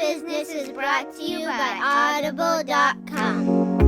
Business is brought to you by Audible.com.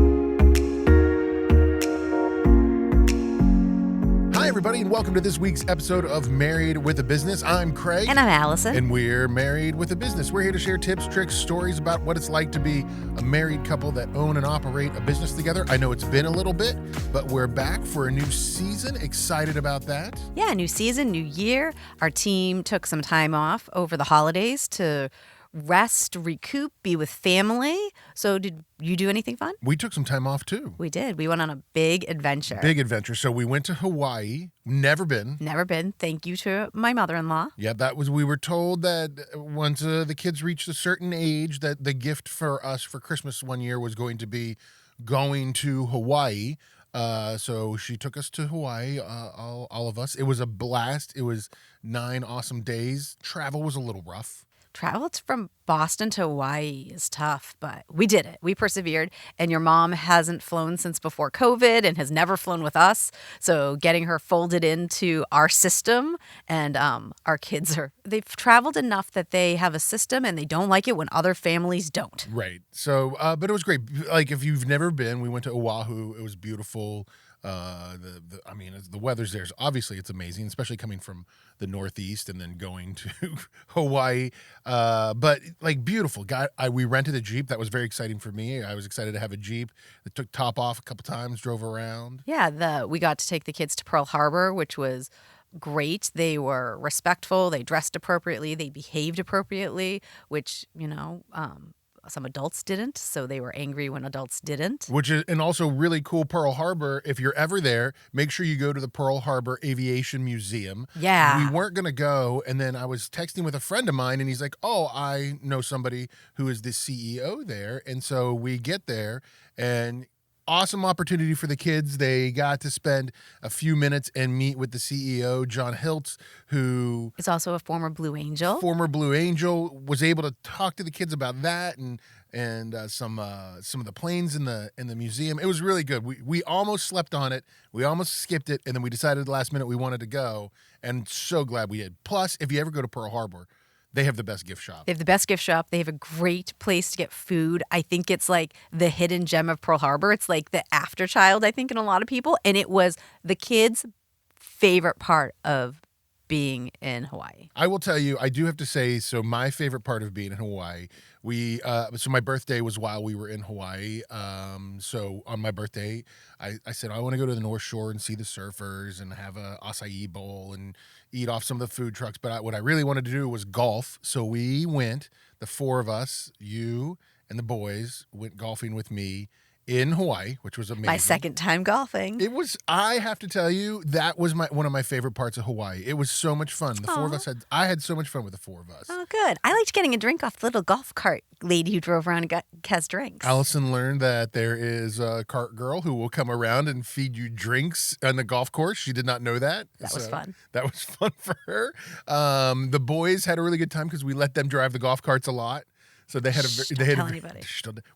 Hi, everybody, and welcome to this week's episode of Married with a Business. I'm Craig. And I'm Allison. And we're Married with a Business. We're here to share tips, tricks, stories about what it's like to be a married couple that own and operate a business together. I know it's been a little bit, but we're back for a new season. Excited about that. Yeah, new season, new year. Our team took some time off over the holidays to rest, recoup, be with family. So did you do anything fun? We took some time off, too. We did. We went on a big adventure. Big adventure. So we went to Hawaii. Never been. Never been. Thank you to my mother-in-law. Yeah, we were told that once the kids reached a certain age that the gift for us for Christmas one year was going to be going to Hawaii. So she took us to Hawaii, all of us. It was a blast. It was 9 awesome days. Travel was a little rough. Travel from Boston to Hawaii is tough, but we did it. We persevered, and your mom hasn't flown since before COVID and has never flown with us. So getting her folded into our system, and our kids they've traveled enough that they have a system and they don't like it when other families don't. Right. So, but it was great. Like, if you've never been, we went to Oahu. It was beautiful. The weather's there. So obviously, it's amazing, especially coming from the Northeast and then going to Hawaii. But like beautiful. We rented a Jeep. That was very exciting for me. I was excited to have a Jeep. It took top off a couple times, drove around. Yeah, we got to take the kids to Pearl Harbor, which was great. They were respectful. They dressed appropriately. They behaved appropriately, which, some adults didn't, so they were angry when adults didn't. And also really cool, Pearl Harbor. If you're ever there, make sure you go to the Pearl Harbor Aviation Museum. Yeah. We weren't going to go, and then I was texting with a friend of mine, and he's like, oh, I know somebody who is the CEO there. And so we get there, and awesome opportunity for the kids. They got to spend a few minutes and meet with the CEO, John Hiltz, who is also a former Blue Angel. Was able to talk to the kids about that and some of the planes in the museum. It was really good. We almost slept on it. We almost skipped it, and then we decided last minute we wanted to go, and so glad we did. Plus, if you ever go to Pearl Harbor, they have the best gift shop. They have the best gift shop. They have a great place to get food. I think it's like the hidden gem of Pearl Harbor. It's like the afterchild, I think, in a lot of people. And it was the kids' favorite part of being in Hawaii. I will tell you, I do have to say, so my favorite part of being in Hawaii, so my birthday was while we were in Hawaii. So on my birthday, I said, I want to go to the North Shore and see the surfers and have a acai bowl and eat off some of the food trucks. But what I really wanted to do was golf. So we went, the 4 of us, you and the boys, went golfing with me in Hawaii, which was amazing. My second time golfing. It was, I have to tell you, that was one of my favorite parts of Hawaii. It was so much fun. The 4 of us I had so much fun with the 4 of us. Oh, good. I liked getting a drink off the little golf cart lady who drove around and got Kez drinks. Allison learned that there is a cart girl who will come around and feed you drinks on the golf course. She did not know that. That was fun. That was fun for her. The boys had a really good time because we let them drive the golf carts a lot. So they had don't tell anybody.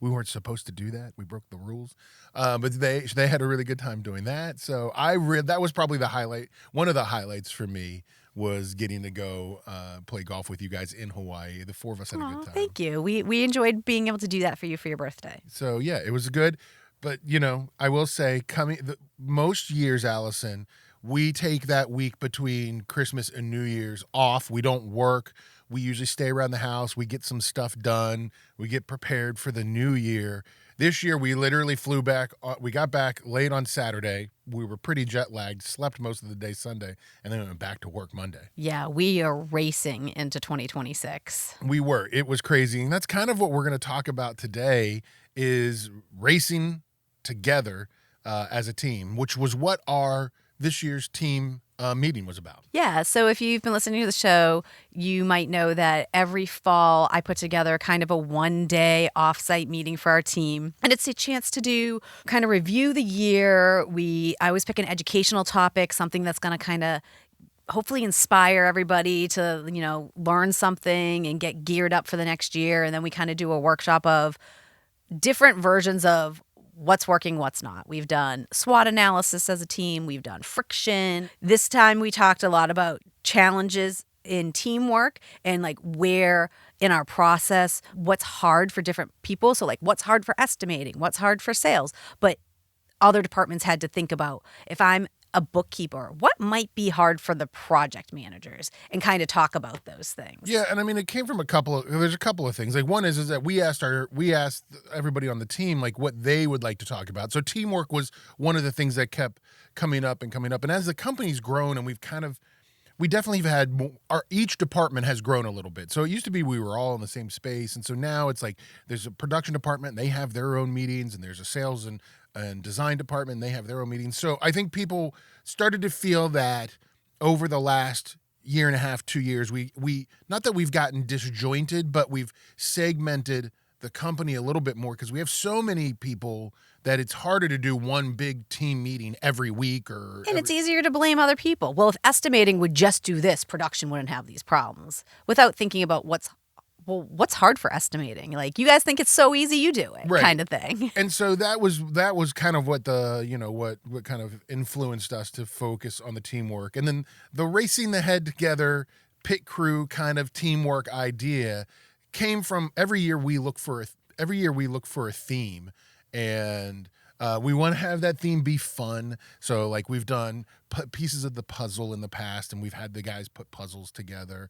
We weren't supposed to do that. We broke the rules, but they had a really good time doing that. So that was probably the highlight. One of the highlights for me was getting to go play golf with you guys in Hawaii. The 4 of us had a good time. Thank you. We enjoyed being able to do that for you for your birthday. So yeah, it was good. But I will say, most years, Allison, we take that week between Christmas and New Year's off. We don't work. We usually stay around the house. We get some stuff done. We get prepared for the new year. This year, we literally flew back. We got back late on Saturday. We were pretty jet lagged, slept most of the day Sunday, and then went back to work Monday. Yeah, we are racing into 2026. We were. It was crazy. And that's kind of what we're going to talk about today is racing together as a team, which was what this year's team meeting was about. Yeah, so if you've been listening to the show, you might know that every fall I put together kind of a one-day off-site meeting for our team. And it's a chance to kind of review the year. I always pick an educational topic, something that's going to kind of hopefully inspire everybody to, learn something and get geared up for the next year. And then we kind of do a workshop of different versions of what's working, what's not. We've done SWOT analysis as a team. We've done friction. This time we talked a lot about challenges in teamwork and like where in our process what's hard for different people. So like what's hard for estimating, what's hard for sales. But other departments had to think about, if I'm a bookkeeper, what might be hard for the project managers, and kind of talk about those things. Yeah, and I mean, it came from there's a couple of things. Like, one is that we asked everybody on the team like what they would like to talk about. So teamwork was one of the things that kept coming up. And as the company's grown, and we definitely have had each department has grown a little bit. So it used to be we were all in the same space, and so now it's like there's a production department, they have their own meetings, and there's a sales and design department, and they have their own meetings. So I think people started to feel that over the last year and a half, 2 years, we not that we've gotten disjointed, but we've segmented the company a little bit more, because we have so many people that it's harder to do one big team meeting every week. And it's easier to blame other people. Well, if estimating would just do this, production wouldn't have these problems, without thinking about what's hard for estimating. Like, you guys think it's so easy, you do it, right, kind of thing. And so that was kind of what what kind of influenced us to focus on the teamwork. And then the racing the head together pit crew kind of teamwork idea came from every year we look for a theme, and we want to have that theme be fun. So like, we've done pieces of the puzzle in the past, and we've had the guys put puzzles together.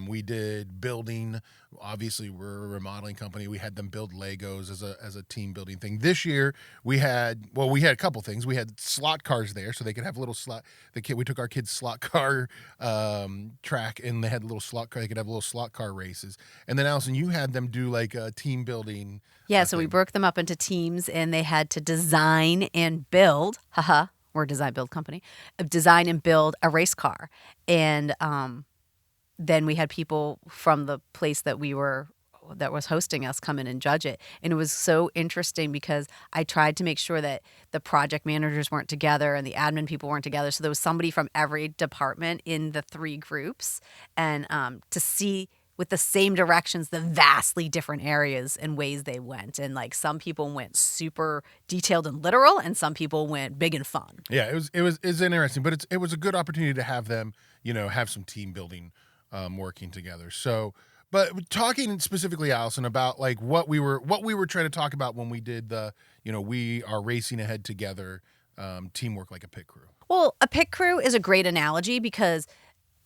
We did building. Obviously, we're a remodeling company. We had them build Legos as a team building thing. This year, we had a couple things. We had slot cars there, so they could have a little slot. We took our kids' slot car track, and they had a little slot car. They could have little slot car races. And then, Allison, you had them do like a team building. Yeah, so we broke them up into teams, and they had to design and build. We're a design build company. Design and build a race car, and then we had people from the place that was hosting us come in and judge it. And it was so interesting, because I tried to make sure that the project managers weren't together and the admin people weren't together. So there was somebody from every department in the 3 groups, and to see with the same directions the vastly different areas and ways they went. And like, some people went super detailed and literal, and some people went big and fun. Yeah, it's interesting, but it was a good opportunity to have them, have some team building working together. So, but talking specifically, Allison, about like what we were trying to talk about when we did the, we are racing ahead together, teamwork like a pit crew. Well, a pit crew is a great analogy, because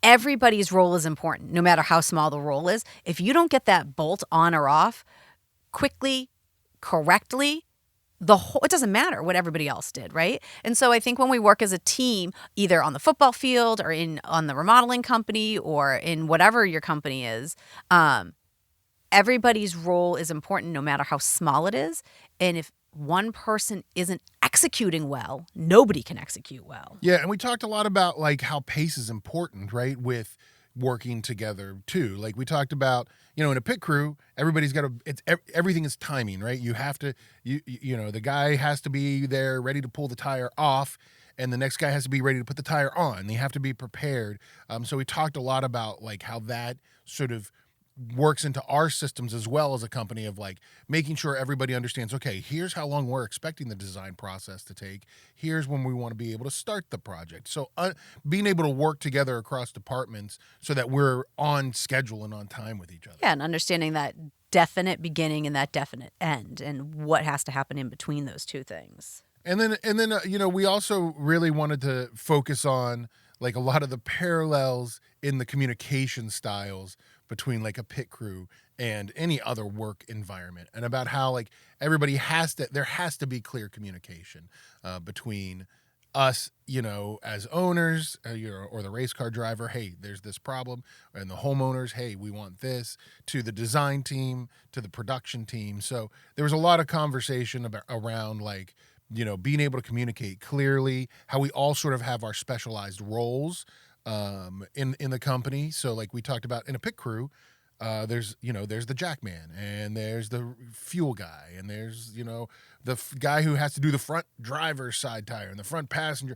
everybody's role is important, no matter how small the role is. If you don't get that bolt on or off quickly, correctly, it doesn't matter what everybody else did, right? And so I think when we work as a team, either on the football field or on the remodeling company or in whatever your company is, everybody's role is important, no matter how small it is. And if one person isn't executing well, nobody can execute well. Yeah, and we talked a lot about like how pace is important, right? With working together too. Like, we talked about, in a pit crew, everybody's got everything is timing, right? You have to, the guy has to be there ready to pull the tire off, and the next guy has to be ready to put the tire on. They have to be prepared. So we talked a lot about like how that sort of works into our systems as well as a company, of like making sure everybody understands, okay, here's how long we're expecting the design process to take. Here's when we want to be able to start the project. So being able to work together across departments so that we're on schedule and on time with each other. Yeah, and understanding that definite beginning and that definite end, and what has to happen in between those two things. And then we also really wanted to focus on like a lot of the parallels in the communication styles between like a pit crew and any other work environment, and about how like there has to be clear communication between us, as owners, or the race car driver, hey, there's this problem, and the homeowners, hey, we want this, to the design team, to the production team. So there was a lot of conversation around like, being able to communicate clearly, how we all sort of have our specialized roles in the company. So like we talked about in a pit crew, there's the jack man, and there's the fuel guy, and there's, the guy who has to do the front driver's side tire and the front passenger.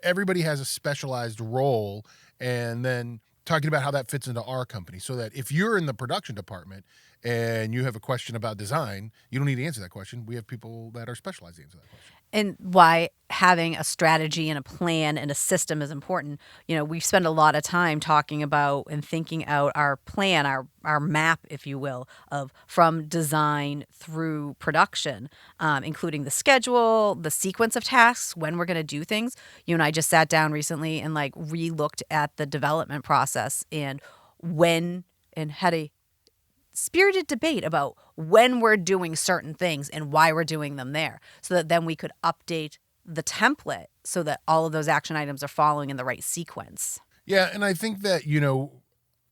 Everybody has a specialized role, and then talking about how that fits into our company, so that if you're in the production department and you have a question about design, you don't need to answer that question. We have people that are specialized to answer that question. And why having a strategy and a plan and a system is important. We spend a lot of time talking about and thinking out our plan, our map, if you will, of from design through production, including the schedule, the sequence of tasks, when we're going to do things. You and I just sat down recently and re-looked at the development process and had a spirited debate about when we're doing certain things and why we're doing them there, so that then we could update the template so that all of those action items are following in the right sequence. Yeah, and I think that,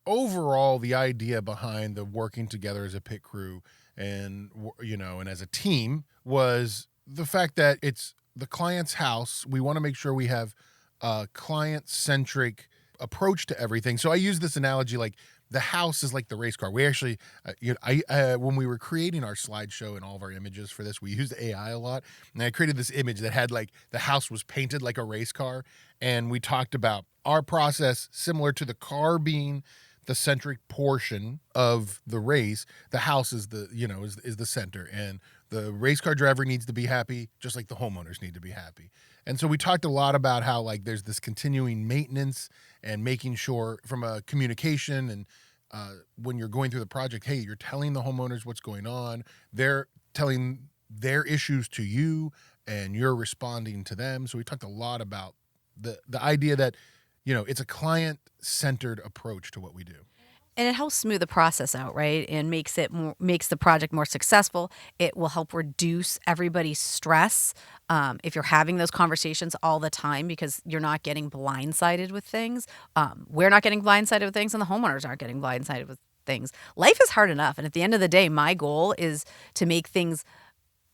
overall the idea behind the working together as a pit crew and, and as a team was the fact that it's the client's house. We want to make sure we have a client-centric approach to everything. So I use this analogy like the house is like the race car. We actually, when we were creating our slideshow and all of our images for this, we used AI a lot. And I created this image that had the house was painted like a race car. And we talked about our process similar to the car being the centric portion of the race. The house is is the center. And the race car driver needs to be happy, just like the homeowners need to be happy. And so we talked a lot about how there's this continuing maintenance and making sure from a communication and when you're going through the project, hey, you're telling the homeowners what's going on. They're telling their issues to you and you're responding to them. So we talked a lot about the idea that, it's a client-centered approach to what we do. And it helps smooth the process out, right? And makes the project more successful. It will help reduce everybody's stress if you're having those conversations all the time, because you're not getting blindsided with things. We're not getting blindsided with things, and the homeowners aren't getting blindsided with things. Life is hard enough, and at the end of the day, my goal is to make things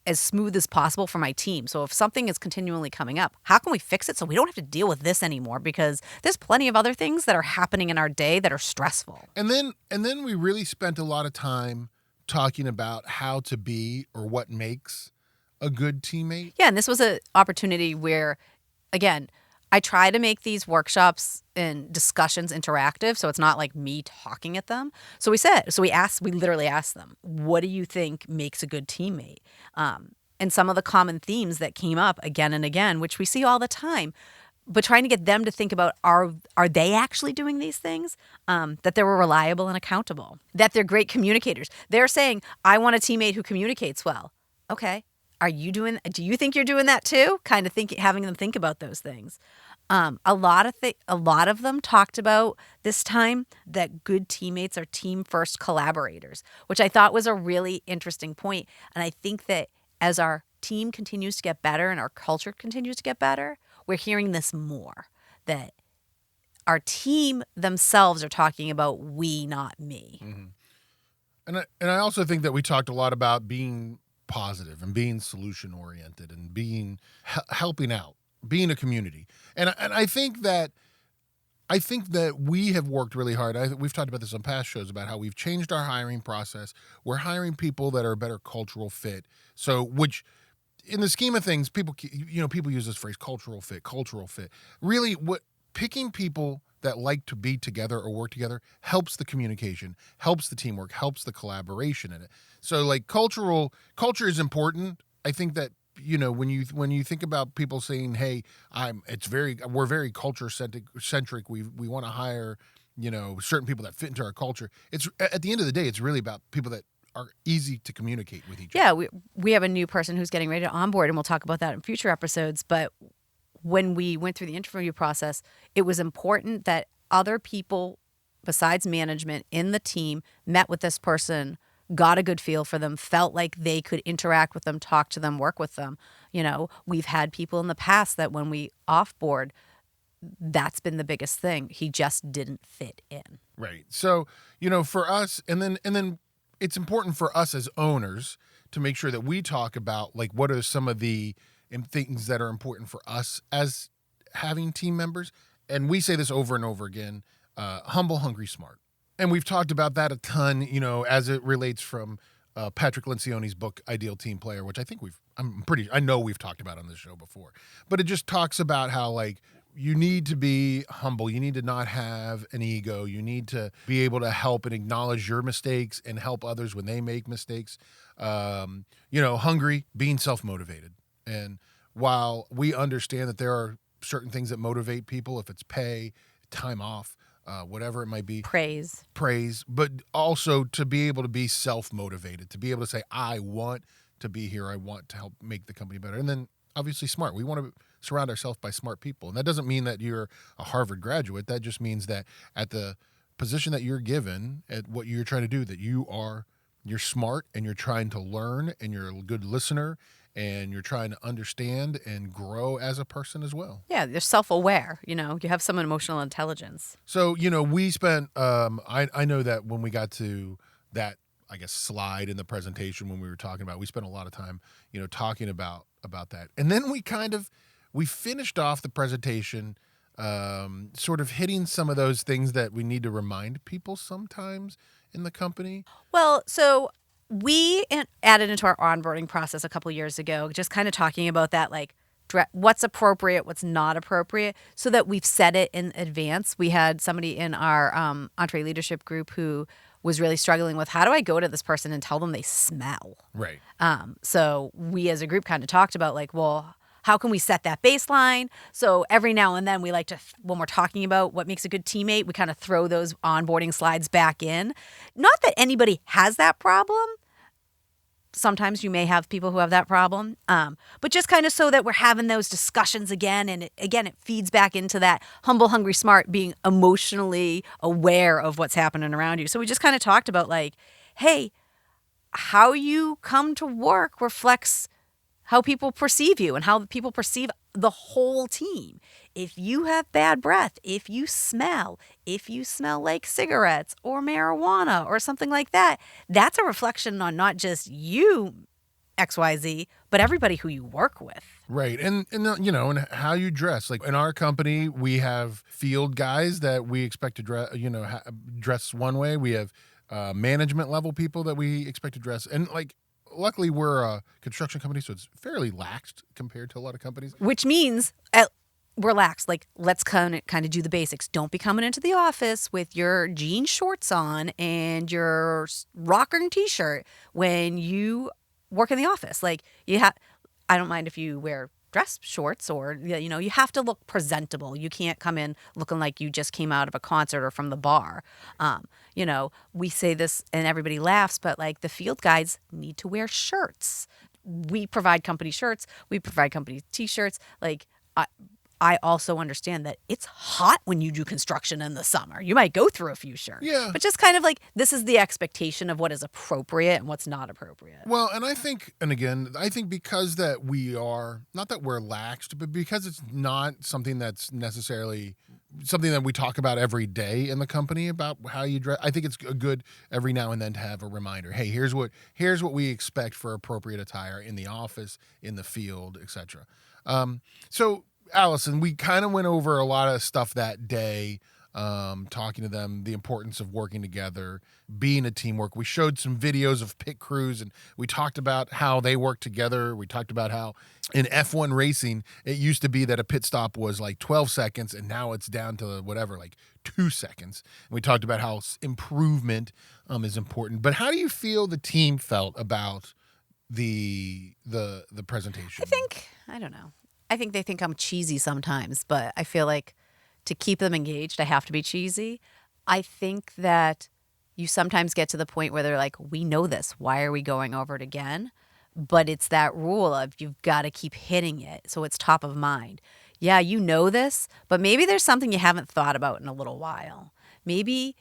as smooth as possible for my team. So if something is continually coming up, how can we fix it so we don't have to deal with this anymore? Because there's plenty of other things that are happening in our day that are stressful. And then we really spent a lot of time talking about how to be or what makes a good teammate. Yeah, and this was an opportunity where, again, I try to make these workshops and discussions interactive, so it's not like me talking at them. So we literally asked them, what do you think makes a good teammate? And some of the common themes that came up again and again, which we see all the time, but trying to get them to think about, are they actually doing these things? That they were reliable and accountable, that they're great communicators. They're saying, I want a teammate who communicates well. Okay. Do you think you're doing that too? Kind of having them think about those things. A lot of them talked about this time that good teammates are team first collaborators, which I thought was a really interesting point. And I think that as our team continues to get better and our culture continues to get better, we're hearing this more, that our team themselves are talking about we, not me. Mm-hmm. And I also think that we talked a lot about being positive and being solution oriented and being helping out, being a community. And I think that we have worked really hard. We've talked about this on past shows about how we've changed our hiring process. We're hiring people that are a better cultural fit. So, which in the scheme of things, people use this phrase cultural fit. Really, picking people that like to be together or work together helps the communication, helps the teamwork, helps the collaboration in it. So culture is important. I think that, when you think about people saying, hey, we're very culture centric. We want to hire, certain people that fit into our culture. It's at the end of the day, it's really about people that are easy to communicate with each other. Yeah, we have a new person who's getting ready to onboard, and we'll talk about that in future episodes. But when we went through the interview process, it was important that other people besides management in the team met with this person, got a good feel for them, felt like they could interact with them, talk to them, work with them. We've had people in the past that when we offboard, that's been the biggest thing. He just didn't fit in. Right. So, for us, and then it's important for us as owners to make sure that we talk about what are some of the things that are important for us as having team members. And we say this over and over again, humble, hungry, smart. And we've talked about that a ton, as it relates from Patrick Lencioni's book, Ideal Team Player, which I know we've talked about on this show before. But it just talks about how, you need to be humble. You need to not have an ego. You need to be able to help and acknowledge your mistakes and help others when they make mistakes. Hungry, being self-motivated. And while we understand that there are certain things that motivate people, if it's pay, time off, whatever it might be, Praise. but also to be able to be self-motivated, to be able to say, I want to be here, I want to help make the company better. And then obviously smart. We want to surround ourselves by smart people. And that doesn't mean that you're a Harvard graduate. That just means that at the position that you're given, at what you're trying to do, that you're smart and you're trying to learn and you're a good listener and you're trying to understand and grow as a person as well. Yeah, you're self-aware. You have some emotional intelligence. So, we spent, I know that when we got to that, I guess, slide in the presentation when we were talking about, we spent a lot of time, talking about that. And then we finished off the presentation sort of hitting some of those things that we need to remind people sometimes in the company. Well, so we added into our onboarding process a couple years ago, just kind of talking about that, like what's appropriate, what's not appropriate, so that we've set it in advance. We had somebody in our entree leadership group who was really struggling with, how do I go to this person and tell them they smell? Right. So we as a group kind of talked about like, well, how can we set that baseline? So every now and then we like to, when we're talking about what makes a good teammate, we kind of throw those onboarding slides back in. Not that anybody has that problem. Sometimes you may have people who have that problem, but just kind of so that we're having those discussions again. And it feeds back into that humble, hungry, smart, being emotionally aware of what's happening around you. So we just kind of talked about like, hey, how you come to work reflects how people perceive you and how people perceive the whole team. If you have bad breath, if you smell like cigarettes or marijuana or something like that, that's a reflection on not just you, XYZ, but everybody who you work with. Right. And how you dress. Like in our company, we have field guys that we expect to dress one way. We have management level people that we expect to dress. And like, luckily, we're a construction company, so it's fairly laxed compared to a lot of companies. Which means relaxed. Like, let's kind of do the basics. Don't be coming into the office with your jean shorts on and your rocker and T-shirt when you work in the office. Like, I don't mind if you wear dress shorts or, you have to look presentable. You can't come in looking like you just came out of a concert or from the bar. We say this and everybody laughs, but like the field guys need to wear shirts. We provide company shirts. We provide company T-shirts. Like, I also understand that it's hot when you do construction in the summer. You might go through a few shirts. Yeah. But just kind of like, this is the expectation of what is appropriate and what's not appropriate. Well, and I think because that we are, not that we're laxed, but because it's not something that's necessarily something that we talk about every day in the company about how you dress. I think it's good every now and then to have a reminder. Hey, here's what we expect for appropriate attire in the office, in the field, etc. So Allison, we kind of went over a lot of stuff that day, talking to them, the importance of working together, being a teamwork. We showed some videos of pit crews and we talked about how they work together. We talked about how in F1 racing, it used to be that a pit stop was like 12 seconds and now it's down to whatever, like 2 seconds. And we talked about how improvement is important. But how do you feel the team felt about the presentation? I don't know. I think they think I'm cheesy sometimes, but I feel like to keep them engaged, I have to be cheesy. I think that you sometimes get to the point where they're like, we know this. Why are we going over it again? But it's that rule of you've got to keep hitting it. So it's top of mind. Yeah, you know this, but maybe there's something you haven't thought about in a little while. Maybe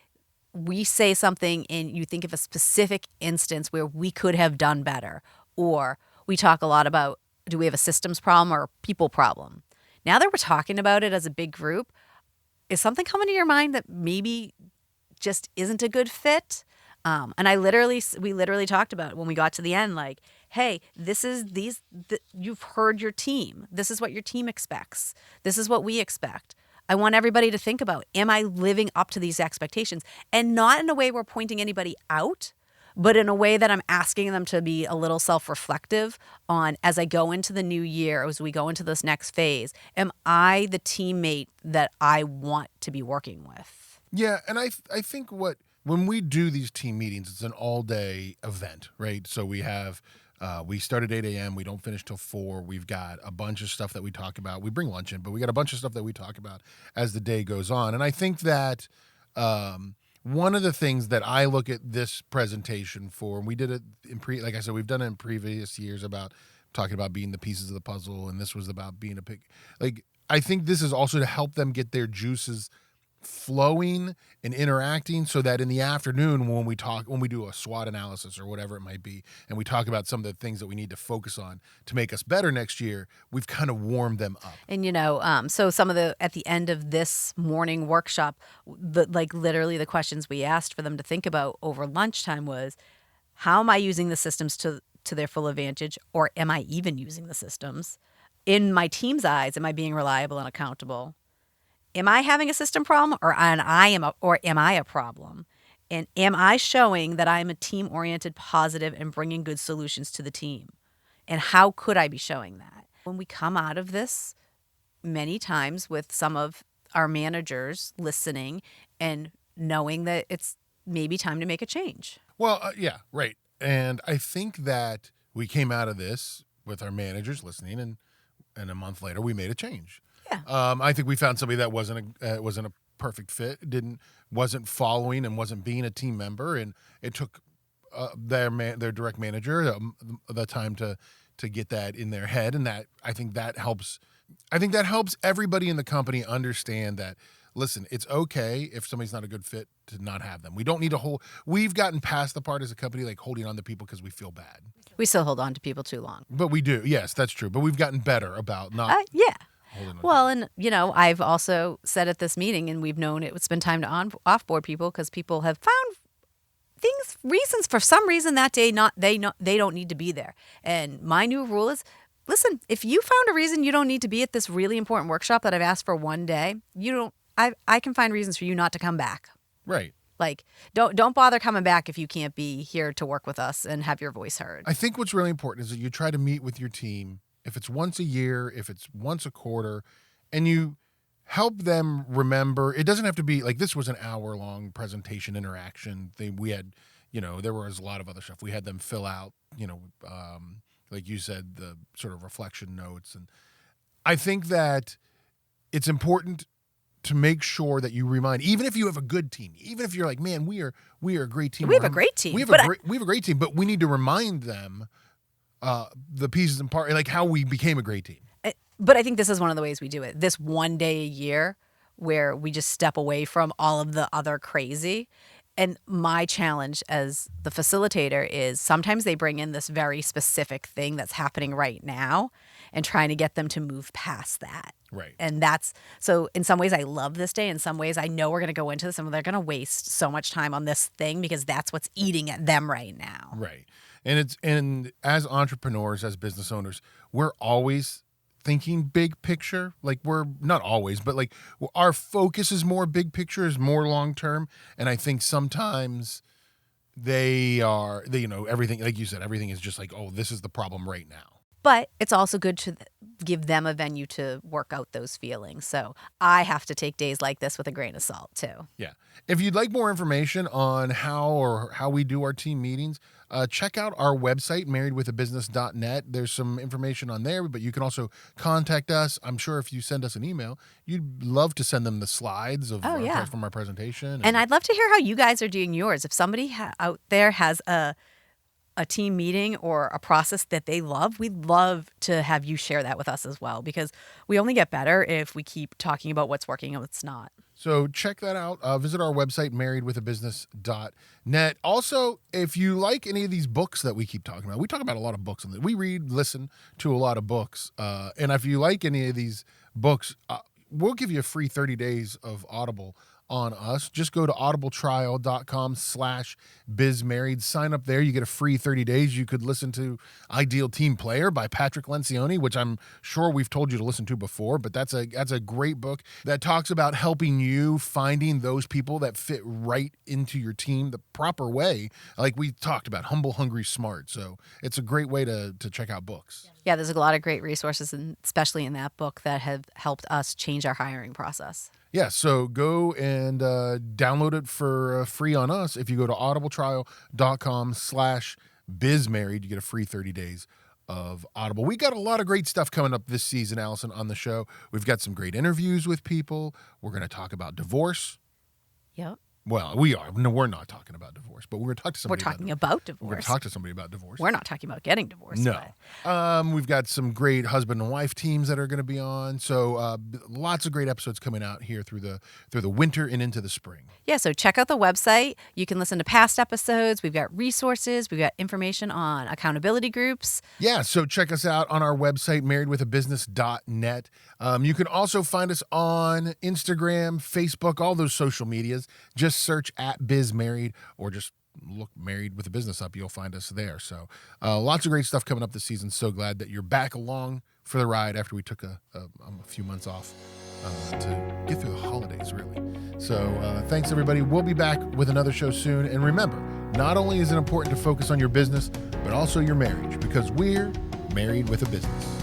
we say something and you think of a specific instance where we could have done better. Or we talk a lot about, do we have a systems problem or a people problem? Now that we're talking about it as a big group, is something coming to your mind that maybe just isn't a good fit? And we literally talked about it when we got to the end, like, hey, you've heard your team. This is what your team expects. This is what we expect. I want everybody to think about, am I living up to these expectations? And not in a way we're pointing anybody out, but in a way that I'm asking them to be a little self-reflective on, as I go into the new year, as we go into this next phase, am I the teammate that I want to be working with? Yeah, and I think when we do these team meetings, it's an all-day event, right? So we have We start at 8 a.m. We don't finish till 4. We've got a bunch of stuff that we talk about. We bring lunch in, but we got a bunch of stuff that we talk about as the day goes on. And I think that one of the things that I look at this presentation for, and we did it like I said, we've done it in previous years about talking about being the pieces of the puzzle, and this was about being a pick. Like, I think this is also to help them get their juices flowing and interacting, so that in the afternoon when we do a SWOT analysis or whatever it might be, and we talk about some of the things that we need to focus on to make us better next year, we've kind of warmed them up. And so some of at the end of this morning workshop, literally the questions we asked for them to think about over lunchtime was, how am I using the systems to their full advantage, or am I even using the systems? In my team's eyes, am I being reliable and accountable? Am I having a system problem, or am I a problem? And am I showing that I'm a team-oriented, positive, and bringing good solutions to the team? And how could I be showing that? When we come out of this, many times with some of our managers listening and knowing that it's maybe time to make a change. Well, yeah, right. And I think that we came out of this with our managers listening, and a month later we made a change. Yeah. I think we found somebody that wasn't a perfect fit, wasn't following and wasn't being a team member, and it took their direct manager the time to get that in their head, and I think that helps everybody in the company understand that. Listen, it's okay if somebody's not a good fit to not have them. We don't need to we've gotten past the part as a company like holding on to people because we feel bad. We still hold on to people too long. But we do. Yes, that's true. But we've gotten better about not yeah. holding on. Well, and I've also said at this meeting, and we've known it's been time to offboard people because people have found reasons for some reason that day they don't need to be there. And my new rule is, listen, if you found a reason you don't need to be at this really important workshop that I've asked for one day, I can find reasons for you not to come back. Right. Like, don't bother coming back if you can't be here to work with us and have your voice heard. I think what's really important is that you try to meet with your team, if it's once a year, if it's once a quarter, and you help them remember. It doesn't have to be like this was an hour-long presentation interaction. We had, there was a lot of other stuff. We had them fill out, like you said, the sort of reflection notes. And I think that it's important to make sure that you remind, even if you have a good team, even if you're like, man, we are a great team. We have a great team. We have a great team, but we need to remind them the pieces and parts, like how we became a great team. But I think this is one of the ways we do it. This one day a year where we just step away from all of the other crazy. And my challenge as the facilitator is sometimes they bring in this very specific thing that's happening right now and trying to get them to move past that. Right. And so in some ways I love this day. In some ways I know we're going to go into this and they're going to waste so much time on this thing because that's what's eating at them right now. Right. And as entrepreneurs, as business owners, we're always thinking big picture. Like we're not always, but like our focus is more big picture, is more long term. And I think sometimes everything, like you said, everything is just like, oh, this is the problem right now. But it's also good to give them a venue to work out those feelings. So I have to take days like this with a grain of salt too. Yeah. If you'd like more information on how we do our team meetings, check out our website, marriedwithabusiness.net. There's some information on there, but you can also contact us. I'm sure if you send us an email, you'd love to send them the slides from our presentation. And I'd love to hear how you guys are doing yours. If somebody out there has a team meeting or a process that they love, we'd love to have you share that with us as well, because we only get better if we keep talking about what's working and what's not. So check that out. Visit our website, marriedwithabusiness.net. Also, if you like any of these books that we keep talking about, we talk about a lot of books. We listen to a lot of books. And if you like any of these books, we'll give you a free 30 days of Audible on us. Just go to audibletrial.com/bizmarried. Sign up there. You get a free 30 days. You could listen to Ideal Team Player by Patrick Lencioni, which I'm sure we've told you to listen to before, but that's a great book that talks about helping you finding those people that fit right into your team the proper way. Like we talked about, humble, hungry, smart. So it's a great way to check out books. Yeah, there's a lot of great resources, and especially in that book, that have helped us change our hiring process. Yeah, so go and download it for free on us if you go to audibletrial.com/ Biz Married, you get a free 30 days of Audible. We got a lot of great stuff coming up this season, Allison, on the show. We've got some great interviews with people. We're going to talk about divorce. Yep. Well, we are. No, we're not talking about divorce, but we're going to talk to somebody. We're talking about divorce. We're going to talk to somebody about divorce. We're not talking about getting divorced. No. But. We've got some great husband and wife teams that are going to be on. So lots of great episodes coming out here through the winter and into the spring. Yeah, so check out the website. You can listen to past episodes. We've got resources. We've got information on accountability groups. Yeah, so check us out on our website, marriedwithabusiness.net. You can also find us on Instagram, Facebook, all those social medias. Just search @BizMarried or just look Married with a Business up. You'll find us there. So lots of great stuff coming up this season. So glad that you're back along for the ride after we took a few months off to get through the holidays, really. So thanks, everybody. We'll be back with another show soon. And remember, not only is it important to focus on your business, but also your marriage, because we're married with a business.